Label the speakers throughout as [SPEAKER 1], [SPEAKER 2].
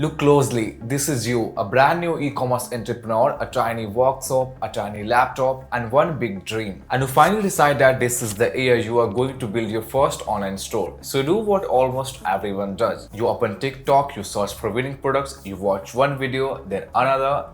[SPEAKER 1] Look closely. This is you, a brand new e-commerce entrepreneur, a tiny workshop, a tiny laptop, and one big dream. And you finally decide that this is the year you are going to build your first online store. So you do what almost everyone does. You open TikTok, you search for winning products, you watch one video, then another,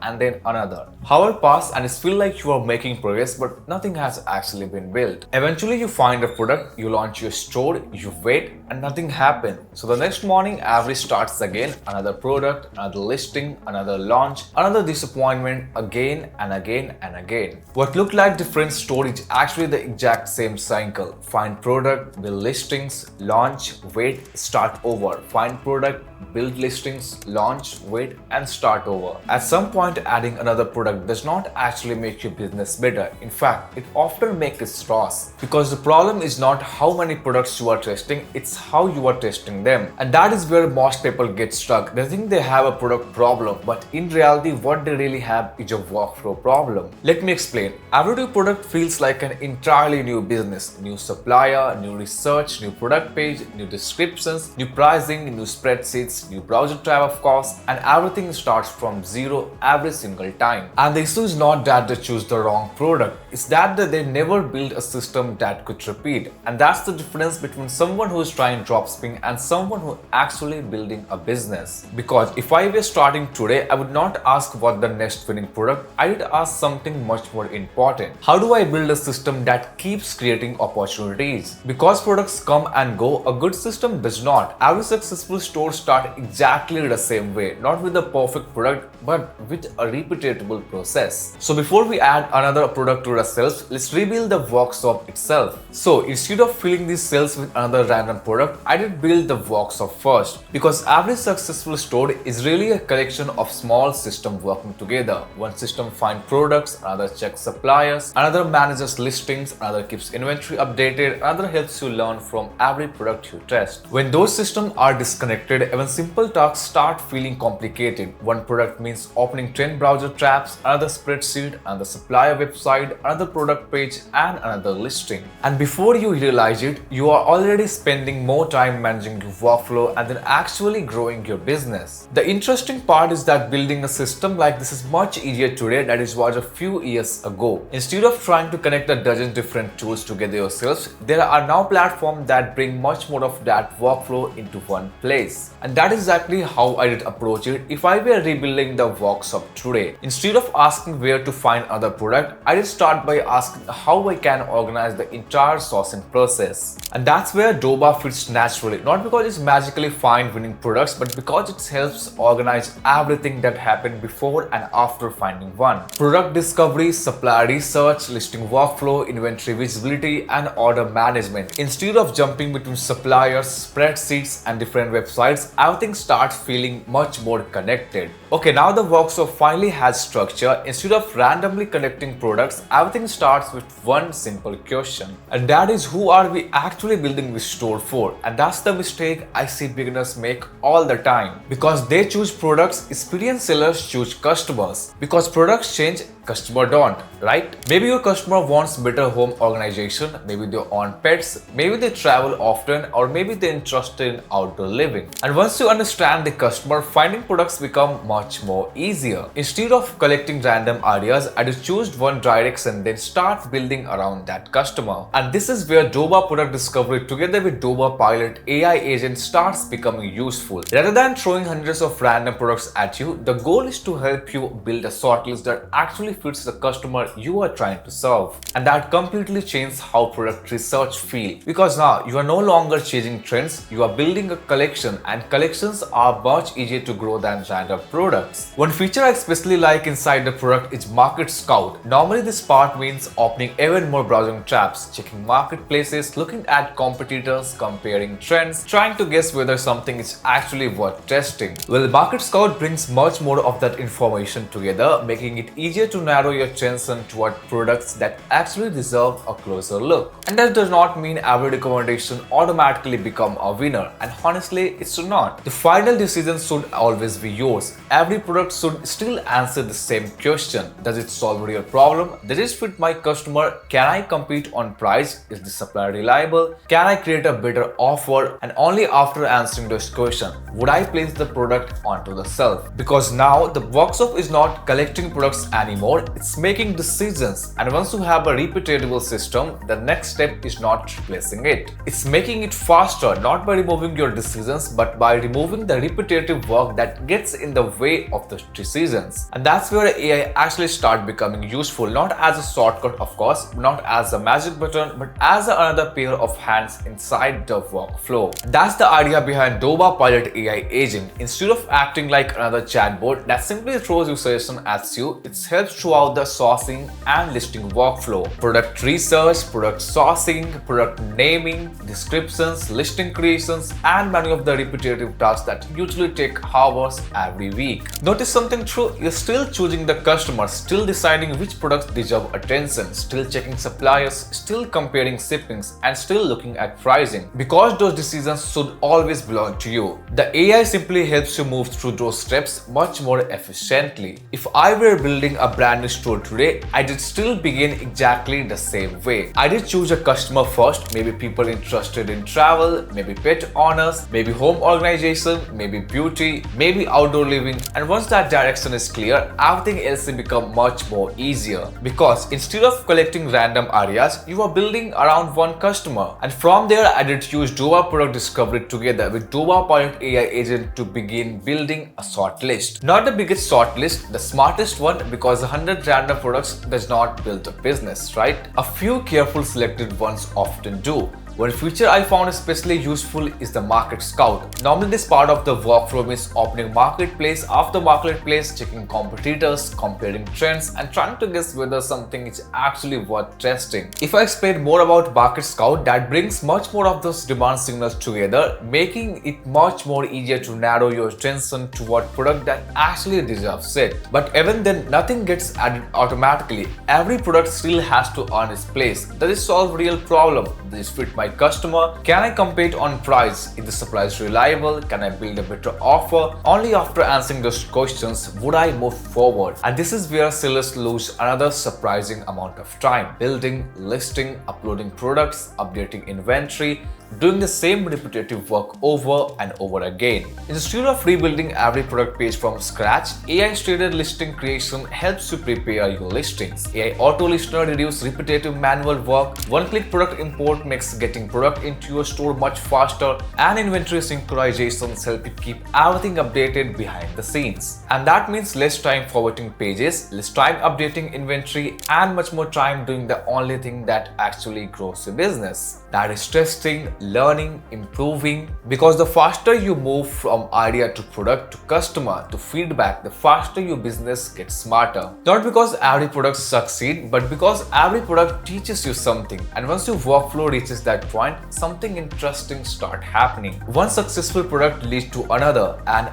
[SPEAKER 1] and then another. Hours pass and it feels like you are making progress, but nothing has actually been built. Eventually, you find a product, you launch your store, you wait, and nothing happens. So the next morning, every starts again. Another product, another listing, another launch, another disappointment, again and again and again. What looked like different stories is actually the exact same cycle. Find product, build listings, launch, wait, start over. Find product, build listings, launch, wait, and start over. At some point, adding another product does not actually make your business better. In fact, it often makes it worse. Because the problem is not how many products you are testing, it's how you are testing them. And that is where most people get stuck. They think they have a product problem, but in reality, what they really have is a workflow problem. Let me explain. Every new product feels like an entirely new business. New supplier, new research, new product page, new descriptions, new pricing, new spreadsheets, new browser tab of course, and everything starts from zero every single time. And the issue is not that they choose the wrong product, it's that they never build a system that could repeat. And that's the difference between someone who is trying dropshipping and someone who actually building a business. Because if I were starting today, I would not ask what the next winning product, I would ask something much more important. How do I build a system that keeps creating opportunities? Because products come and go, a good system does not. Every successful store starts exactly the same way, not with the perfect product, but with a repeatable process. So before we add another product to the shelves, let's rebuild the workshop itself. So instead of filling these cells with another random product, I did build the workshop first. Because every successful store is really a collection of small systems working together. One system finds products, another checks suppliers, another manages listings, another keeps inventory updated, another helps you learn from every product you test. When those systems are disconnected, even simple tasks start feeling complicated. One product means opening 10 browser tabs, another spreadsheet, another supplier website, another product page, and another listing. And before you realize it, you are already spending more time managing your workflow and then actually growing your business. The interesting part is that building a system like this is much easier today than it was a few years ago. Instead of trying to connect a dozen different tools together yourselves, there are now platforms that bring much more of that workflow into one place. And that is exactly how I did approach it if I were rebuilding the workshop today. Instead of asking where to find other product, I did start by asking how I can organize the entire sourcing process. And that's where Doba fits naturally, not because it's magically find winning products, but because it helps organize everything that happened before and after finding one. Product discovery, supplier research, listing workflow, inventory visibility, and order management. Instead of jumping between suppliers, spreadsheets, and different websites, everything starts feeling much more connected. Okay, now the workshop finally has structure. Instead of randomly connecting products, everything starts with one simple question. And that is, who are we actually building this store for? And that's the mistake I see beginners make all the time. Because they choose products, experienced sellers choose customers. Because products change, customer don't, right? Maybe your customer wants better home organization, maybe they own pets, maybe they travel often, or maybe they're interested in outdoor living. And once you understand the customer, finding products become much more easier. Instead of collecting random ideas, I just choose one direction, then start building around that customer. And this is where Doba Product Discovery together with Doba Pilot AI Agent starts becoming useful. Rather than throwing hundreds of random products at you, the goal is to help you build a shortlist that actually fits the customer you are trying to serve. And that completely changes how product research feels. Because now you are no longer chasing trends, you are building a collection, and collections are much easier to grow than random products. One feature I especially like inside the product is Market Scout. Normally this part means opening even more browsing tabs, checking marketplaces, looking at competitors, comparing trends, trying to guess whether something is actually worth testing. Well, Market Scout brings much more of that information together, making it easier to to narrow your attention toward products that actually deserve a closer look. And that does not mean every recommendation automatically become a winner, and honestly, it should not. The final decision should always be yours. Every product should still answer the same question. Does it solve a real problem? Does it fit my customer? Can I compete on price? Is the supplier reliable? Can I create a better offer? And only after answering those questions would I place the product onto the shelf. Because now the workshop is not collecting products anymore, it's making decisions. And once you have a repeatable system, the next step is not replacing it. It's making it faster, not by removing your decisions, but by removing the repetitive work that gets in the way of the decisions. And that's where AI actually start becoming useful, not as a shortcut, of course, not as a magic button, but as another pair of hands inside the workflow. That's the idea behind Doba Pilot AI Agent. Instead of acting like another chatbot that simply throws you suggestions at you, it helps throughout the sourcing and listing workflow. Product research, product sourcing, product naming, descriptions, listing creations, and many of the repetitive tasks that usually take hours every week. Notice something true, you're still choosing the customer, still deciding which products deserve attention, still checking suppliers, still comparing shippings, and still looking at pricing. Because those decisions should always belong to you. The AI simply helps you move through those steps much more efficiently. If I were building a brand new store today, I did still begin exactly the same way. I did choose a customer first, maybe people interested in travel, maybe pet owners, maybe home organization, maybe beauty, maybe outdoor living. And once that direction is clear, everything else will become much more easier. Because instead of collecting random areas, you are building around one customer. And from there, I did use Doba Product Discovery together with Doba Pilot AI Agent to begin building a sort list. Not the biggest sort list, the smartest one, because 100 random products does not build a business, right? A few careful selected ones often do. One feature I found especially useful is the Market Scout. Normally this part of the workflow means opening marketplace after marketplace, checking competitors, comparing trends, and trying to guess whether something is actually worth testing. If I explain more about Market Scout, that brings much more of those demand signals together, making it much more easier to narrow your attention to what product that actually deserves it. But even then, nothing gets added automatically. Every product still has to earn its place. Does it solve a real problem? Does it fit my customer? Can I compete on price? Is the supplier reliable? Can I build a better offer? Only after answering those questions would I move forward. And this is where sellers lose another surprising amount of time building, listing, uploading products, updating inventory, doing the same repetitive work over and over again. Instead of rebuilding every product page from scratch, AI-shaded listing creation helps you prepare your listings. AI Auto Listener reduces repetitive manual work. One-click product import makes getting product into your store much faster, and inventory synchronizations help you keep everything updated behind the scenes. And that means less time forwarding pages, less time updating inventory, and much more time doing the only thing that actually grows your business. That is testing, learning, improving. Because the faster you move from idea to product to customer to feedback, the faster your business gets smarter. Not because every product succeeds, but because every product teaches you something. And once your workflow reaches that point, something interesting starts happening. One successful product leads to another, and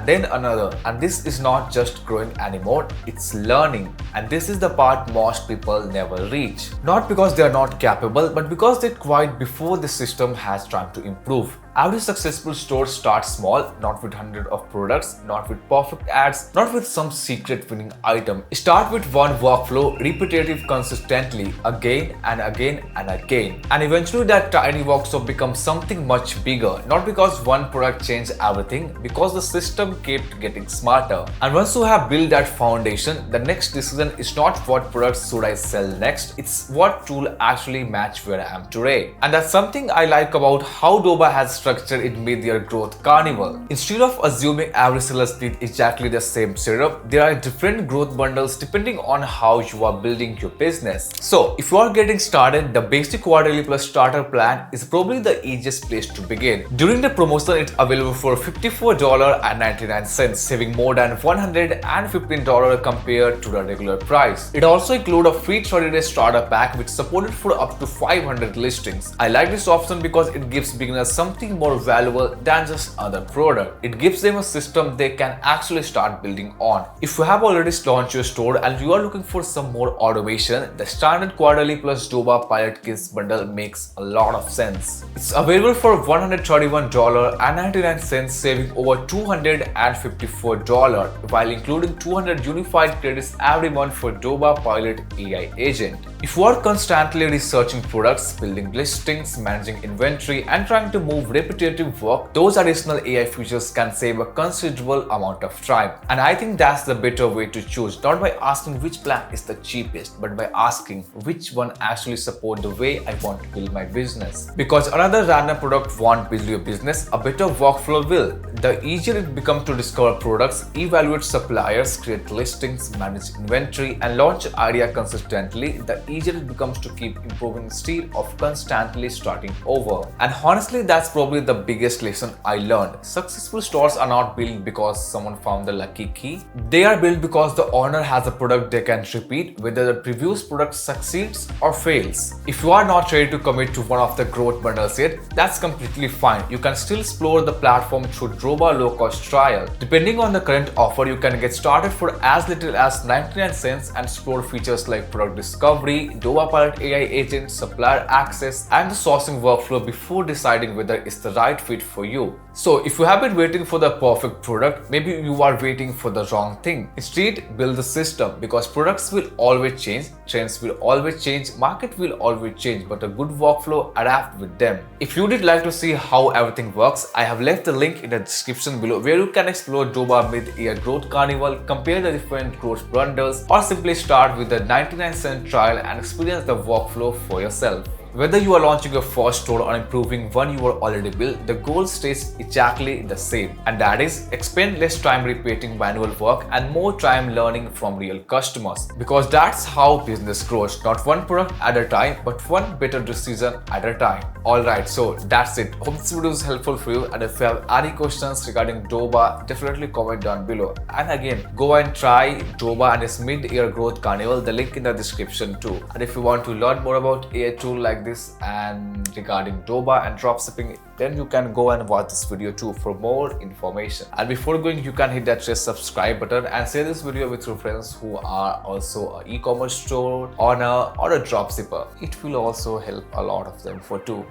[SPEAKER 1] then another. And this is not just growing anymore, it's learning. And this is the part most people never reach. Not because they are not capable, but because they quit before the system has time to improve. Every successful store starts small, not with hundreds of products, not with perfect ads, not with some secret winning item. Start with one workflow, repetitive consistently, again and again and again. And eventually that tiny workshop becomes something much bigger, not because one product changed everything, because the system kept getting smarter. And once you have built that foundation, the next decision is not what products should I sell next, it's what tool actually match where I am today. And that's something I like about how Doba has structured it made their growth Carnival. Instead of assuming every seller needs exactly the same setup, there are different growth bundles depending on how you are building your business. So if you are getting started, the basic quarterly plus starter plan is probably the easiest place to begin. During the promotion, it's available for $54.99, saving more than $115 compared to the regular price. It also includes a free 30-day starter pack which supported for up to 500 listings. I like this option because it gives beginners something something more valuable than just another product. It gives them a system they can actually start building on. If you have already launched your store and you are looking for some more automation, the standard quarterly plus Doba Pilot Kits bundle makes a lot of sense. It's available for $131.99, saving over $254 while including 200 unified credits every month for Doba Pilot AI Agent. If you are constantly researching products, building listings, managing inventory, and trying to move repetitive work, those additional AI features can save a considerable amount of time. And I think that's the better way to choose, not by asking which plan is the cheapest, but by asking which one actually supports the way I want to build my business. Because another random product won't build your business, a better workflow will. The easier it becomes to discover products, evaluate suppliers, create listings, manage inventory, and launch an idea consistently, the easier it becomes to keep improving instead of constantly starting over. And honestly, that's probably the biggest lesson I learned. Successful stores are not built because someone found the lucky key. They are built because the owner has a product they can repeat, whether the previous product succeeds or fails. If you are not ready to commit to one of the growth bundles yet, that's completely fine. You can still explore the platform through Doba low-cost trial. Depending on the current offer, you can get started for as little as 99 cents and explore features like product discovery, Doba Pilot AI Agent, supplier access, and the sourcing workflow before deciding whether it's the right fit for you. So if you have been waiting for the perfect product, maybe you are waiting for the wrong thing. Instead, build the system, because products will always change, trends will always change, market will always change, but a good workflow adapt with them. If you did like to see how everything works, I have left the link in the description below where you can explore Doba mid-year growth carnival, compare the different growth bundles, or simply start with the 99-cent trial and experience the workflow for yourself. Whether you are launching your first store or improving one you are already built, the goal stays exactly the same, and that is spend less time repeating manual work and more time learning from real customers. Because that's how business grows, not one product at a time, but one better decision at a time. Alright, so that's it. Hope this video is helpful for you, and if you have any questions regarding Doba, definitely comment down below. And again, go and try Doba and its mid-year growth carnival, the link in the description too. And if you want to learn more about AI tool like this and regarding Doba and dropshipping, then you can go and watch this video too for more information. And before going, you can hit that subscribe button and share this video with your friends who are also an e-commerce store owner or a dropshipper. It will also help a lot of them for too.